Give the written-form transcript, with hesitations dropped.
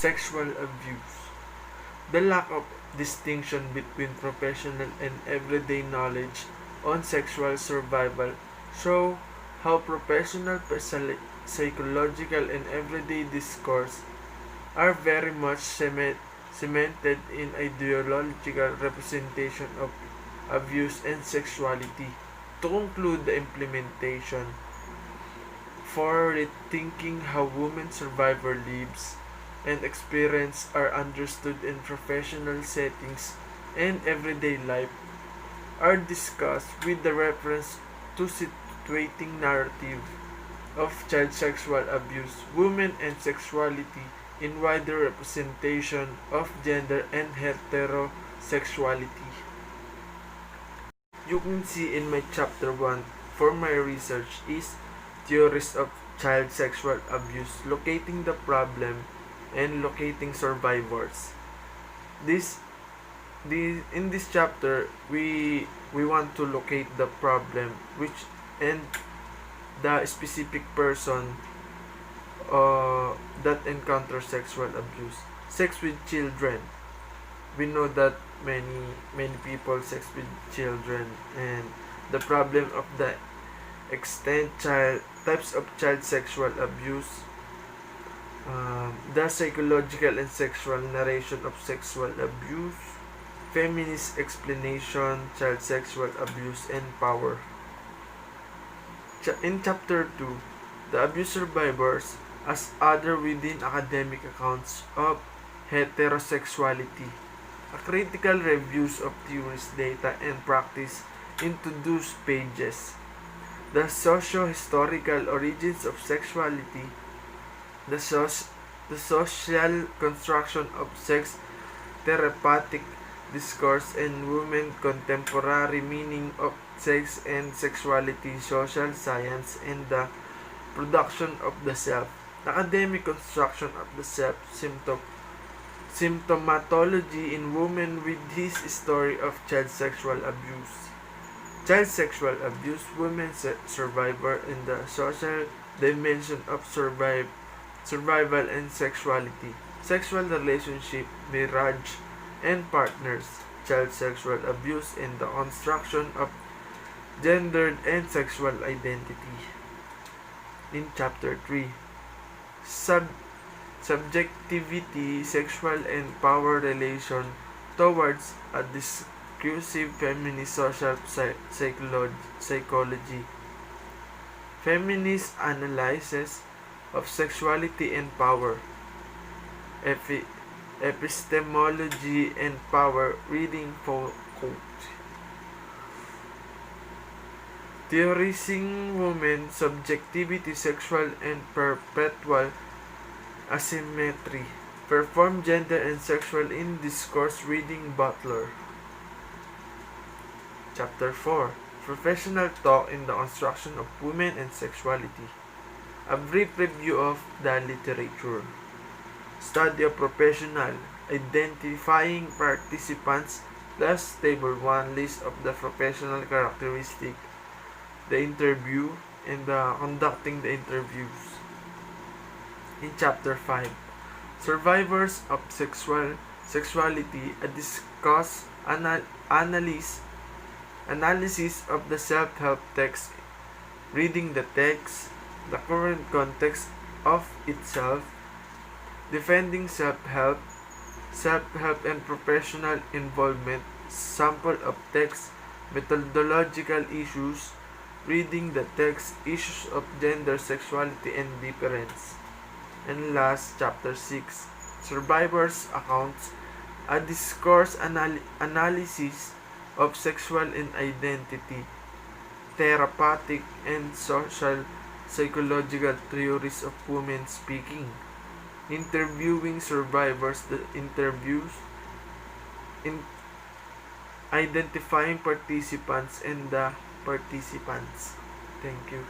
sexual abuse. The lack of distinction between professional and everyday knowledge on sexual survival show how professional psychological and everyday discourse are very much cemented in ideological representation of abuse and sexuality. To conclude the implementation, for rethinking how women survivor lives and experience are understood in professional settings and everyday life are discussed with the reference to situating narrative of child sexual abuse, women and sexuality in wider representation of gender and heterosexuality. You can see in my chapter 1 for my research is theories of child sexual abuse, locating the problem and locating survivors. In this chapter we want to locate the problem which and the specific person that encounters sexual abuse. Sex with children. We know that many people sex with children, and the problem of the types of child sexual abuse, the psychological and sexual narration of sexual abuse, feminist explanation, child sexual abuse, and power. In chapter 2, the abuse survivors as other within academic accounts of heterosexuality. A critical reviews of theories, data, and practice into those pages. The socio-historical origins of sexuality, the social construction of sex therapeutic discourse, and women contemporary meaning of sex and sexuality, social science, and the production of the self. Academic construction of the self, symptomatology in women with his story of child sexual abuse. Child sexual abuse, women survivor in the social dimension of survival and sexuality. Sexual relationship, marriage, and partners. Child sexual abuse in the construction of gendered and sexual identity. In chapter 3, subjectivity, sexual and power relation towards a discursive feminist social psychology. Feminist analysis of sexuality and power. Epistemology and power, reading for quote. Theorizing women subjectivity, sexual and perpetual asymmetry. Perform gender and sexual in discourse, reading Butler. Chapter 4. Professional talk in the construction of women and sexuality. A brief review of the literature. Study of professional, identifying participants, plus table 1, list of the professional characteristic, the interview, and the conducting the interviews. In chapter 5, survivors of sexuality, a discuss analysis of the self-help text, reading the text, the current context of itself, defending self-help and professional involvement, sample of text, methodological issues, reading the text, issues of gender, sexuality, and difference. And last, chapter 6, survivors' accounts, a discourse analysis of sexual and identity, therapeutic and social psychological theories of women speaking, interviewing survivors, the interviews, identifying participants and the participants. Thank you.